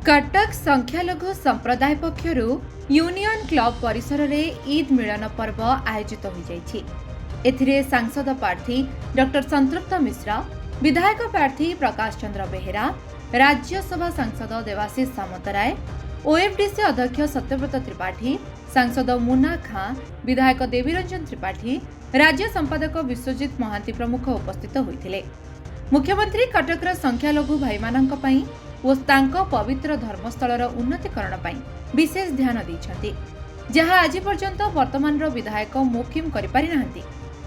कटक संख्यालघु संप्रदाय पक्षर union club परिसर में ईद मिलन पर्व आयोजित हो जाइए। सांसद प्रार्थी डॉक्टर संतृप्त मिश्र, विधायक प्रार्थी प्रकाश चंद्र बेहेरा, राज्यसभा सांसद देवाशीष सामंतराय, ओएफडीसी अध्यक्ष सत्यव्रत त्रिपाठी, सांसद मुन्ना खां, विधायक देवीरंजन त्रिपाठी, राज्य संपादक विश्वजित महांती प्रमुख उपस्थित होते। मुख्यमंत्री कटकर संख्यालघु भाई और तांको पवित्र धर्मस्थल उन्नतीकरण पर विशेष ध्यान देइछन्ति, जहाँ आज पर्यंत वर्तमान विधायक मोकिम करि पारि नाहंती।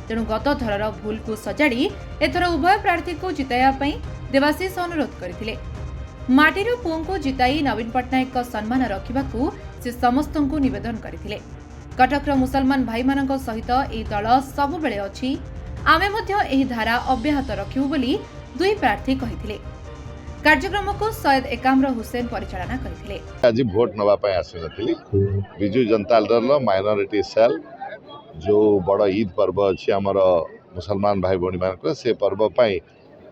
तेणु गत थरर भूल को सजाड़ी एथर उभय प्रार्थी को जिताइबा देवाशीष अनुरोध करथिले। माटीर पुओं को जिताई नवीन पट्टनायक सम्मान रखिबाकू से समस्तंकु निवेदन करथिले। कटकर मुसलमान भाई मानक सहित एही दल सबु बेले अछि, आमे मध्य एही धारा अब्याहत रखिबु बोली दुई प्रार्थी कहिथिले। कार्यक्रम को सैयद एकाम्र हुसैन परिचालना करथिले। आज भोट नवा पय आसी नथिली। बिजू जनता दल माइनॉरिटी सेल जो बड़ ईद पर्व अछि हमर मुसलमान भाई भौणी मान से पर्व पय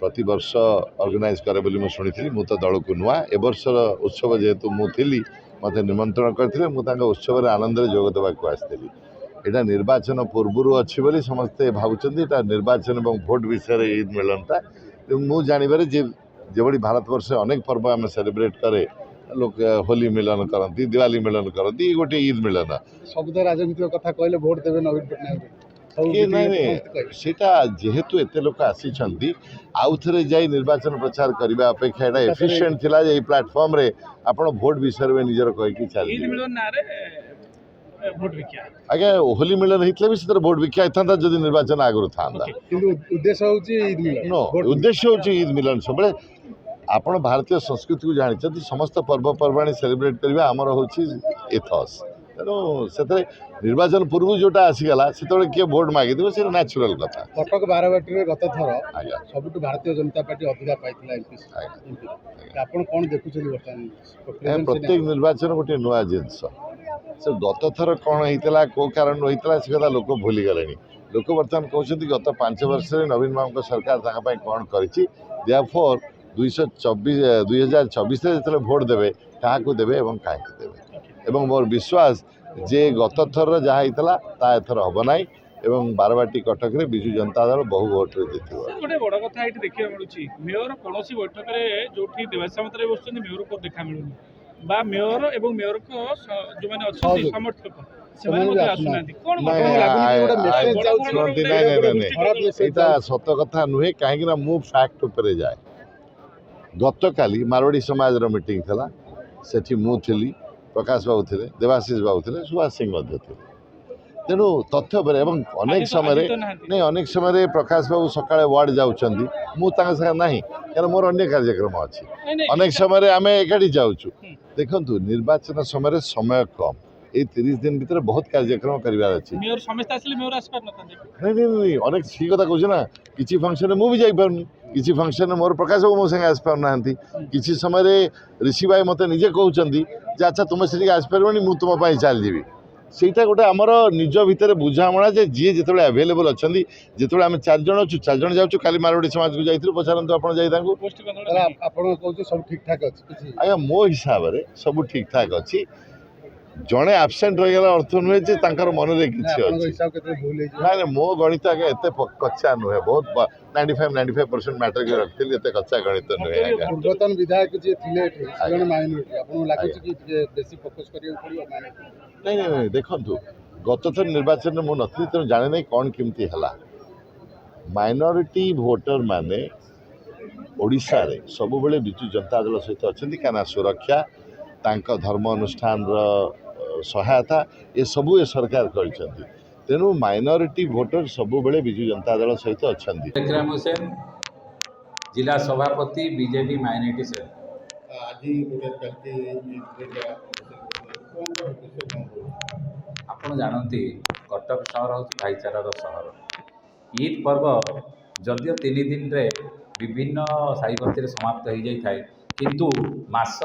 प्रति वर्ष ऑर्गेनाइज करे बोली मु सुनिथिली। मु तो दल को नुआ ए वर्ष उत्सव जेतु मु थिली मते निमंत्रण करथिले। मु तांका उत्सव रे आनंद रे जोग देबा को आस्थिली। एटा निर्वाचन पूर्वरु अछि बोली समस्ते भाबुचंदी। एटा निर्वाचन एवं भोट विषय ईद मिलनता मु जानिबारे जे जेबड़ी भारतवर्ष अनेक पर्व आम सेलिब्रेट करे, लोग होली मिलन करती, दिवाली मिलन करती, गोटे ईद मिलन सब राजनीतिक कथा कहले वोट देबे नवीन पट्टनायक सेटा जेहेतु एते लोक आसी छंती आउ थरे जाई निर्वाचन प्रचार करबा अपेक्षा एटा एफिशिएंट थिला जे प्लेटफॉर्म रे आपण वोट विषय में निजर कहि कि चल ईद मिलन ना रे वोट विख्या आगे होली मिलन हितले भी सेतर वोट विख्या था जदि निर्वाचन आगु थांदा। किंतु उद्देश्य होची ईद मिलन नो उद्देश्य होची ईद मिलन सबले आपण भारतीय संस्कृति को जानी समस्त पर्वपर्वाणी सेलिब्रेट करवा आमर हूँ एथस। तेणु से निर्वाचन पूर्व जोटा आसीगला से किए भोट मागिदेव से न्याचुराल कथा। कटक बारवाटी गत थर सब भारतीय जनता पार्टी अधिका पाइला एमपी आपण कौन देखुछन वर्तमान प्रत्येक निर्वाचन गोटे नुआ जिनस से गत थर कौन होता कौ कारण होता से कथा लोक भूली गले। लोक बर्तमान कहते गत 5 वर्ष नवीन बाबू सरकार कौन कर 2024 जो भोट देवे क्या देवे और कहीं देवे और मोर विश्वास जे गत थर जहाँ होता एथर हम ना एवं बारवाटी कटक रे बिजू जनता दल बहु भोट गोटे बड़ कथा ये देखा मिलूँ मेयर कौन बैठक में जो देवासामंतराय बस मेयर को देखा मिलूनी बा मेयर और मेयर को जो मैंने समर्थक सत कथा नुहे कहीं मु फैक्ट उपर जाए। गत काली मारवाड़ी समाज रो मीटिंग थला सेठी मु थिली, प्रकाश बाबू थे, देवाशीष बाबू थे, सुभाष सिंह थे। तेणु तथ्य पर अनेक समय नहीं अनेक समय प्रकाश बाबू सकाळे वार्ड जाउछंदी मुझे ना क्या मोर अन्य कार्यक्रम अच्छी अनेक समय आम एकाठी जाऊँ। देखु निर्वाचन समय कम ये 30 दिन भीतर बहुत कार्यक्रम करार अच्छी नहीं अनेक सी कथा कहूँ ना किसी फंक्शन में मुझे जापार किसी फंक्शन में मोर प्रकाश बाबू मो संगे आसपार ना किसी समय ऋषि भाई मत निजे कहते अच्छा तुम से आसपार मुझे तुम चल जी ସେଇଟା ଗୋଟେ ଆମର ନିଜ ଭିତରେ ବୁଝାମଣା ଯେ ଯିଏ ଯେତେବେଳେ ଆଭେଲେବଲ୍ ଅଛନ୍ତି ଯେତେବେଳେ ଆମେ 4 ଜଣ ଅଛୁ 4 ଜଣ ଯାଉଛୁ କାଲି ମାରୱାଡ଼ି ସମାଜକୁ ଯାଇଥିଲୁ ପଚାରନ୍ତୁ ଆପଣ ଯାଇ ତାଙ୍କୁ ଆପଣ କହୁଛୁ ସବୁ ଠିକ୍ ଠାକ୍ ଅଛି ଆଜ୍ଞା ମୋ ହିସାବରେ ସବୁ ଠିକ୍ ଠାକ୍ ଅଛି। ଜଣେ ଆବସେଣ୍ଟ ରହିଗଲା ଅର୍ଥ ନୁହେଁ ଯେ ତାଙ୍କର ମନରେ କିଛି ଅଛି ନାଇଁ ମୋ ଗଣିତ ଆଜ୍ଞା ଏତେ କଚ୍ଚା ନୁହେଁ ବହୁତ 95% ମ୍ୟାଟ୍ରିକ ରଖିଥିଲି ଏତେ କଚ୍ଚା ଗଣିତ ନୁହେଁ ଆଜ୍ଞା। ପୂର୍ବତନ ବିଧାୟକ ଯିଏ ଥିଲେ ଜଣେ ମାଇନରିଟି ଆପଣଙ୍କୁ ଲାଗୁଛି କି ବେଶୀ ଫୋକସ୍ କରିବାକୁ ପଡ଼ିବ नहीं नहीं देखु गत थर निर्वाचन में मुझे नी तेणु जाने नहीं कौन केमती है माइनॉरिटी वोटर माने ओडिशा रे सबु बेले बिजू जनता दल सहित अच्छा क्या सुरक्षा तांका धर्म अनुष्ठान सहायता ये सबू ए सरकार कर तेणु माइनॉरिटी वोटर सबु बेले बिजू जनता दल सहित अच्छा। इकराम हुसैन जिला सभापति बीजेडी माइनॉरिटी सेल आपण जानती कटक सहर हूँ भाईचारार सहर। ईद पर्व जदियो 3 दिन रे विभिन्न साईबस्ती समाप्त हो जाए किंतु मास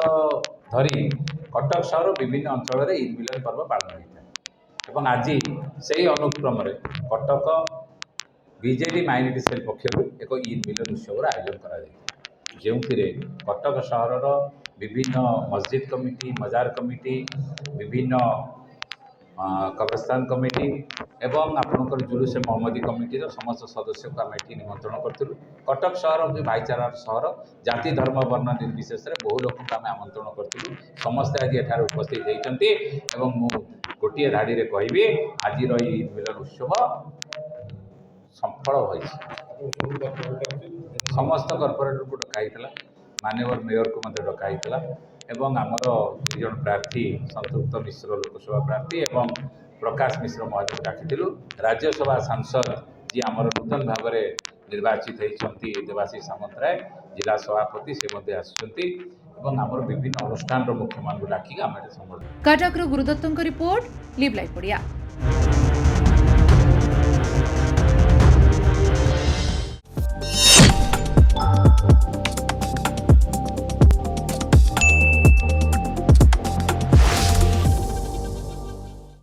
धरी कटक सहर विभिन्न अंचल रे ईद मिलन पर्व पालन होता है। आज से अनुक्रम कटक बीजेडी माइनॉरिटी सेल पक्षर एक ईद मिलन उत्सव आयोजन कर जो कटक सहर विभिन्न मस्जिद कमिटी मजार कमिटी विभिन्न कब्रस्तान कमिटी एवं आपणकर जुलूस मोहम्मदी कमिटीर समस्त सदस्य को आम ये निमंत्रण करूँ। कटक सहर भी भाईचारार सहर जाति धर्म वर्ण निर्विशेष बहु लोक आम आमंत्रण करूँ। समस्ते आज एठार उपस्थित होती गोटे धाड़ी में कहबी आज ईद मिलन उत्सव सफल हो समस्त कॉर्पोरेटर को डकाई माननीय मेयर को डकाई एवं आमर दुईज प्रार्थी संतृप्त मिश्र लोकसभा प्रार्थी एवं प्रकाश मिश्र महोदय डाकिलु। राज्यसभा सांसद जी आमर नूतन भाव में निर्वाचित होती देवाशीष सामंतराय जिला सभापति से आसुच्च आमर विभिन्न अनुष्ठान मुख्य मान डाक आम Cuttack Gurudutt report live live पड़िया।